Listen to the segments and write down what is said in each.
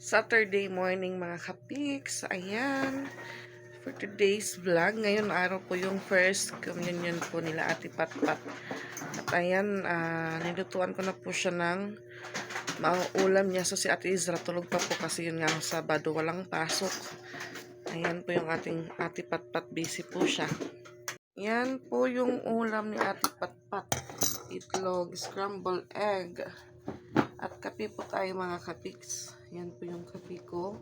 Saturday morning mga kapiks. Ayan. For today's vlog, ngayon araw po yung first communion po nila Ate Patpat. At ayan, nilutuan ko na po siya ng mauulam niya. So si Ate Izra tulog pa po kasi yun nga Sabado walang pasok. Ayan po yung ating Ate Patpat, busy po siya. Yan po yung ulam ni Ate Patpat. Itlog, scrambled egg. At kape po tayo mga kapiks. Yan po yung kape ko.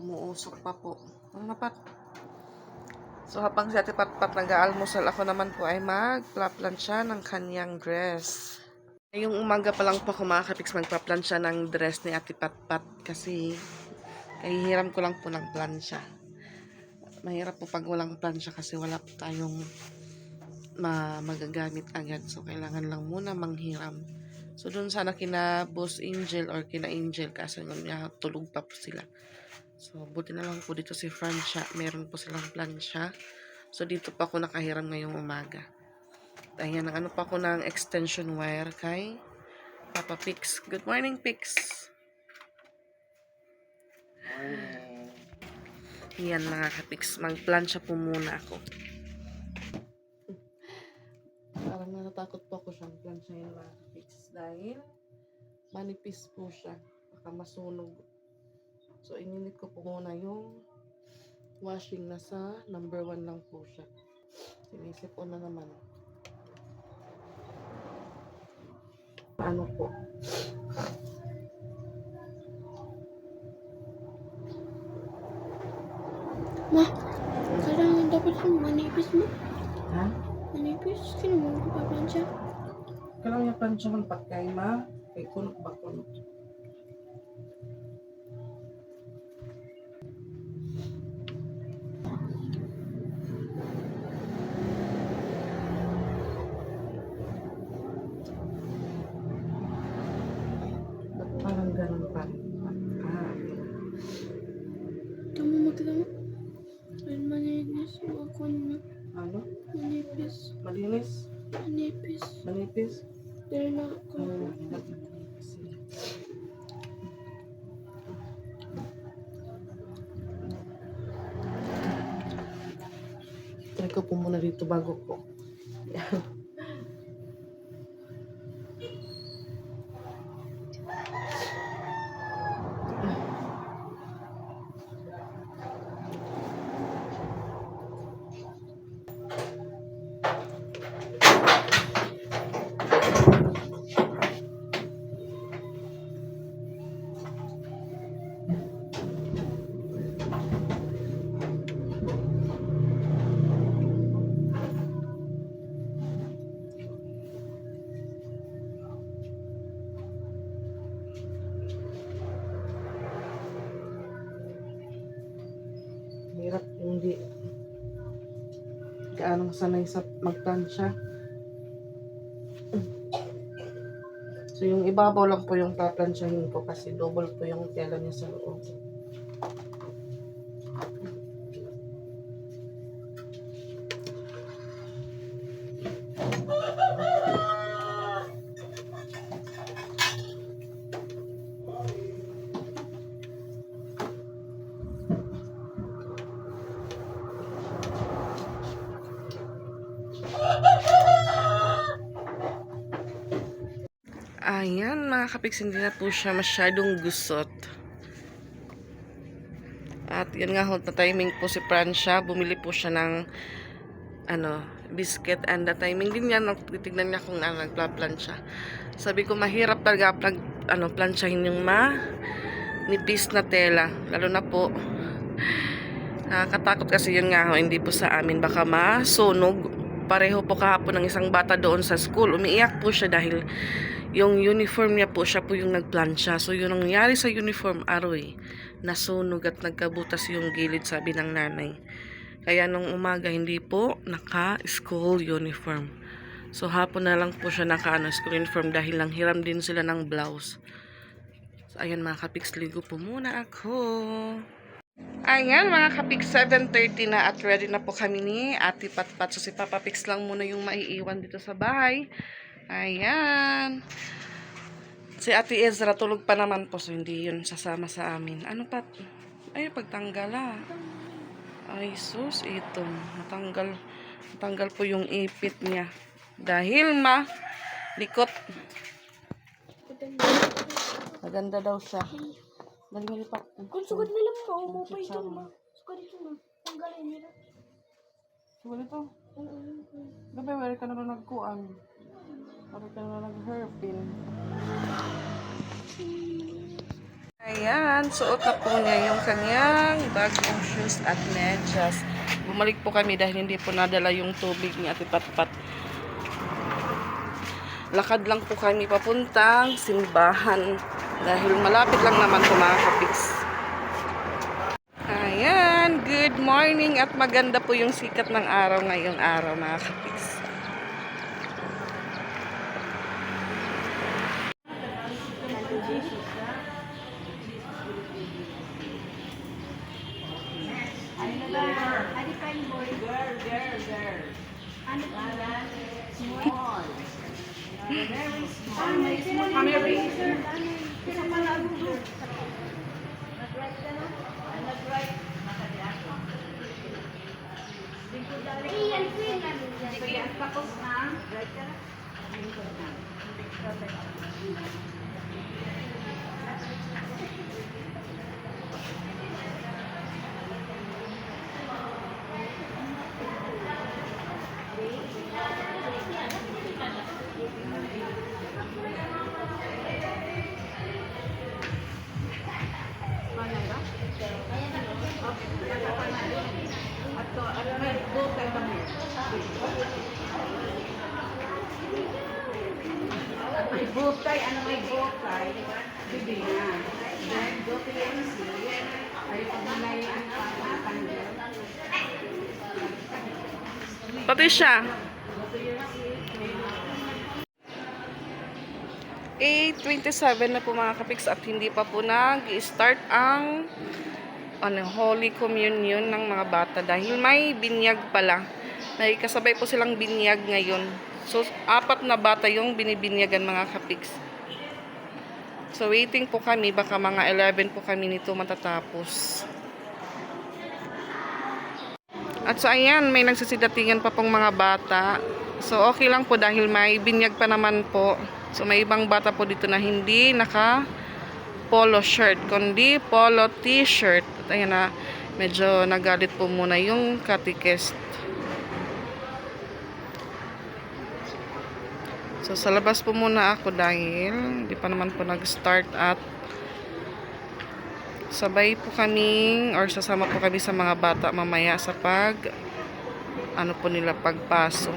Umuusok pa po. Ang napat. So habang si Ate Patpat nag-aalmusal, ako naman po ay magplaplansya ng kanyang dress. Ngayong umaga pa lang po ako mga kapiks magpaplansya ng dress ni Ate Patpat kasi kahihiram ko lang po ng plansya. Mahirap po pag walang plansya kasi wala po tayong magagamit agad. So kailangan lang muna manghiram. So, dun sana kina Boss Angel or kina Angel kasi nga tulog pa po sila. So, buti na lang po dito si Francia. Meron po silang plansya. So, dito pa ako nakahiram ngayong umaga. Ayan, ano pa ako ng extension wire kay Papa Pix. Good morning, Pix. Morning. Yan mga kapix. Magplansya po muna ako. Parang natatakot po ako siyang plansyahin mga kapix. Dahil manipis po siya. Baka masunog. So, ininit ko po muna yung washing. Nasa number 1 lang po siya. Sinisip ko na naman. Ano po? Ma, kailangan dapat yung manipis mo. Ha? Manipis? Kaya mo paplansya? Kailangan yung plansyahan pagkay ma. Kay kunot ba kunot? Parang ganun pa. Tama mo, tama mo. Ay, manipis. Ako na. Ano? Manipis. Malinis? Manipis. Manipis? Dahil na ako. Try ko po muna dito bago ko. Hirap hindi gaano sanay sa magplansya. So yung ibabaw lang po yung paplansyahin ko kasi double po yung tela niya sa loob. Ayan mga kapiks, hindi na po siya masyadong gusot. At yun nga hold na timing po si Francia. Bumili po siya ng biscuit, and the timing din yan. Titignan niya kung nagplaplansya. Sabi ko mahirap talaga plansyahin yung nipis na tela. Lalo na po nakakatakot kasi yun nga hindi po sa amin. Baka masunog. Pareho po kahapon ng isang bata doon sa school. Umiiyak po siya dahil yung uniform niya po, siya po yung nagplansya. So, yun ang nangyari sa uniform, aroy. Nasunog at nagkabutas yung gilid, sabi ng nanay. Kaya nung umaga, hindi po naka-school uniform. So, hapon na lang po siya naka-school uniform dahil lang hiram din sila ng blouse. So, ayan mga kapiks, ligo po muna ako. Ayan mga kapiks, 7:30 na at ready na po kami ni Ate Patpat. So, si Papa Pix lang muna yung maiiwan dito sa bahay. Ayan. Si Ate Ezra tulog pa naman po, so hindi yun sasama sa amin. Ano pa? Ay, pagtanggal ah. Ay, sus, ito. Natanggal po yung ipit niya. Dahil likot. Maganda daw siya. Dali pa. Kung sugod na lang po, mo pa ito ma. Sugod ito ma. Tanggalin nila. Sugod ito. Gabi, wala ka na nagkuan. Wala ka na nag-herpin. Ayan, suot na po niya yung kanyang bagong shoes at medyas. Bumalik po kami dahil hindi po nadala yung tubig ni Ate Patpat. Lakad lang po kami papuntang simbahan dahil malapit lang naman po mga kapiks. Ayan, good morning at maganda po yung sikat ng araw ngayong araw mga kapiks. May bukay, ano may bukay, bibi na. Then, bukay yan siya. Ay, pagmulay ang pangapanggal. Pati siya. 8:27 na po mga kapiks at hindi pa po nag-start ang Holy Communion ng mga bata dahil may binyag pala. May kasabay po silang binyag ngayon. So, 4 na bata yung binibinyagan mga kapiks. So, waiting po kami. Baka mga 11 po kami nito matatapos. At so, ayan, may nagsisidatingan pa pong mga bata. So, okay lang po dahil may binyag pa naman po. So, may ibang bata po dito na hindi naka-polo shirt, kundi polo t-shirt. At ayan na, medyo nagalit po muna yung catechist. So, sa labas po muna ako dahil hindi pa naman po nag-start at sabay po kaming or sasama po kami sa mga bata mamaya sa po nila pagpaso.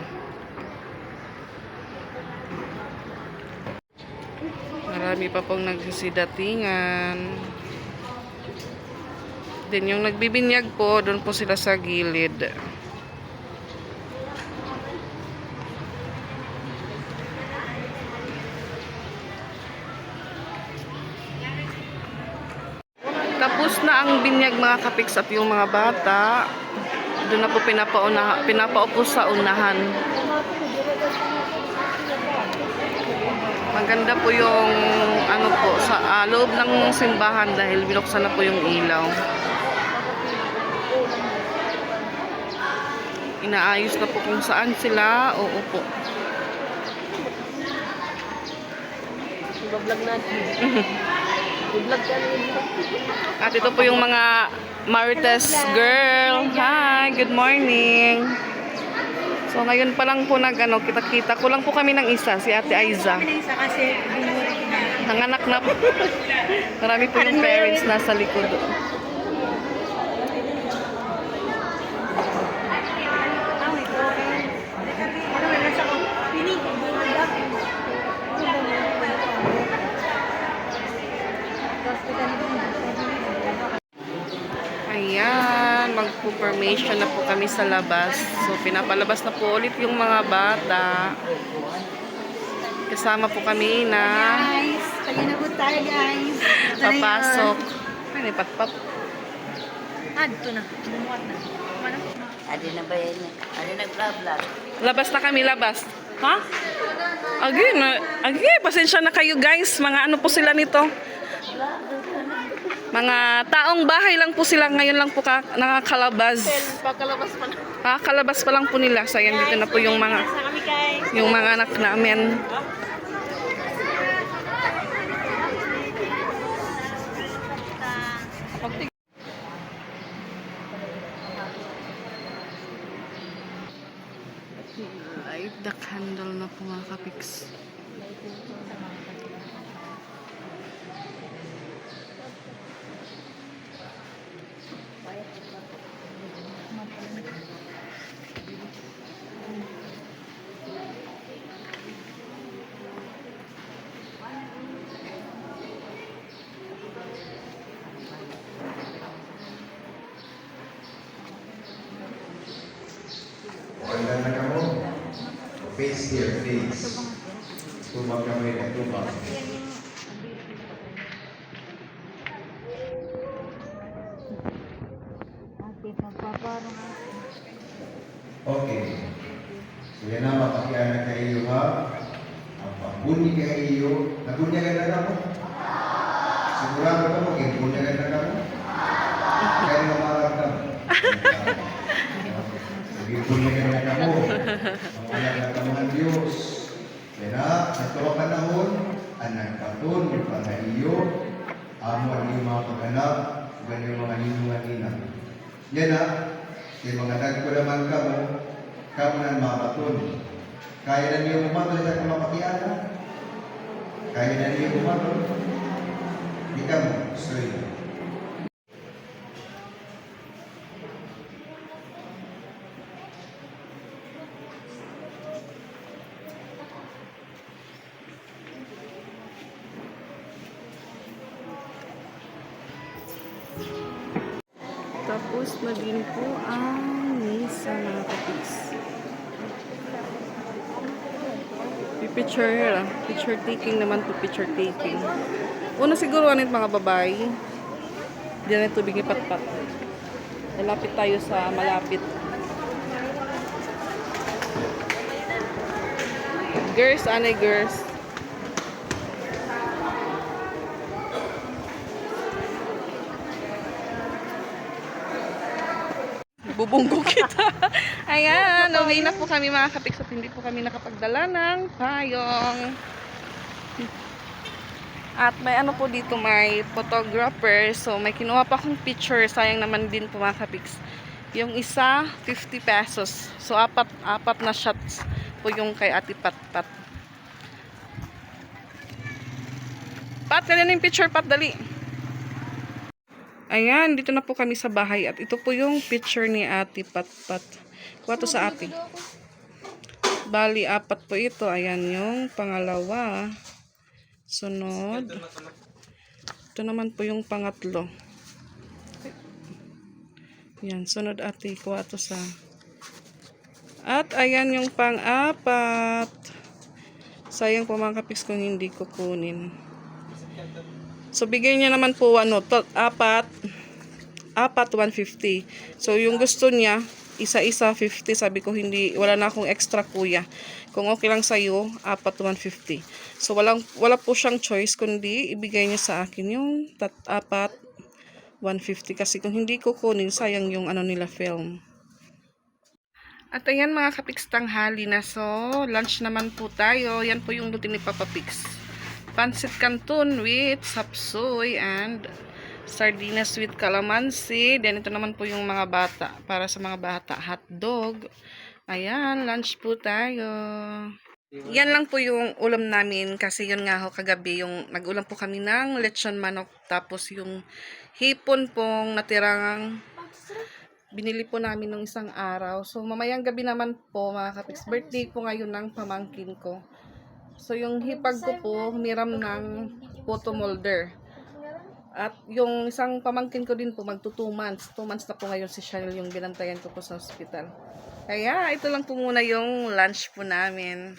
Marami pa pong nagsisidatingan. Then yung nagbibinyag po, doon po sila sa gilid. Tapos na ang binyag mga kapiks at yung mga bata doon na po pinapaupo sa unahan. Maganda po yung sa loob ng simbahan dahil binuksan na po yung ilaw. Inaayos na po kung saan sila uupo. Iba-vlog natin. I-vlog ka na yun. At ito po yung mga Marites girl. Hi, good morning. So ngayon pa lang po kita-kita ko lang po kami ng isa, si Ate Aiza. Isa kasi, Nanganak na po. Marami po yung parents nasa likod. Ayan, magpo-formation na po kami sa labas. So, pinapalabas na po ulit yung mga bata. Kasama po kami na guys, kaya na po tayo guys. papasok. Ano yung patpat? Dito na. Bumuhat na. Adi na ba yan? Adi nag-vlog. Labas na kami, labas. Ha? Agi, pasensya na kayo guys. Mga ano po sila nito? Mga taong bahay lang po sila. Ngayon lang po nakakalabas. Pakalabas pa na. Ha? Kalabas pa lang po nila. So, ayan, dito na po yung mga anak namin. Light the candle na po mga kapiks. Wala na ka mo. Face here, face. Tubag kami na tubag. Okay. So yan na, mapakiyan na kayo ha. Ang pagbunyi kayo. Nabunyagan na ka mo? Sigurado ka mo, bunyagan na ka mo? Kaya mamarag ka mo. Bunyagan na ka mo. Mamarag na ka mo ng Diyos. Yan na, sa tuwa panahon, ang nagpatun, pag-iyo, amo ang iyong mga pag-anak, ganyan yung mga ninungan-ina. Yan na, yung mga nagko naman kamo na mapatun. Kaya na niyo umatol sa kamapakiana. Kaya na niyo umatol. Ikaw mo, sorry. Tapos na din po ang misa mga kapiks. Picture taking naman po, picture taking. Una siguro anit mga babae. Diyan ito bigay patpat. Malapit tayo sa malapit. Girls, anay girls. Bubunggo kita. Ayan, uwi na po kami mga kapiks at hindi po kami nakapagdala ng payong. At may ano po dito, may photographer. So may kinuha pa akong picture. Sayang naman din po mga kapiks. Yung isa, 50 pesos. So apat na shots po yung kay Ate Pat. Pat, ganyan yung picture, Pat, dali. Ayan, dito na po kami sa bahay at ito po yung picture ni Ate Pat. Kuha to sa ate. Bali, 4 po ito. Ayan yung pangalawa. Sunod. Ito naman po yung pangatlo. Ayan, sunod ate. Kuha to sa. At ayan yung pang-4. Sayang po mga kapiks kung hindi ko kunin. So, bigay niya naman po, 4, 150. So, yung gusto niya, isa-isa, 50. Sabi ko, wala na akong extra kuya. Kung okay lang sa'yo, 4, 150. So, wala po siyang choice, kundi ibigay niya sa akin yung 4, 150. Kasi kung hindi ko kunin, sayang yung nila film. At ayan mga kapiks, tanghali na. So, lunch naman po tayo. Yan po yung luto ni Papa Pigs. Pancit canton with sapsoy and sardinas with calamansi. Then ito naman po yung mga bata. Para sa mga bata, hotdog. Ayan, lunch po tayo. Yan lang po yung ulam namin. Kasi yun nga ho, kagabi, yung nag-ulam po kami ng lechon manok. Tapos yung hipon pong natirang binili po namin nung isang araw. So mamayang gabi naman po mga kapiks. Birthday po ngayon ng pamangkin ko. So, yung hipag ko po, humiram ng photo molder. At yung isang pamangkin ko din po, magto 2 months. 2 months na po ngayon si Chanel yung binantayan ko po sa hospital. Kaya, ito lang po muna yung lunch po namin.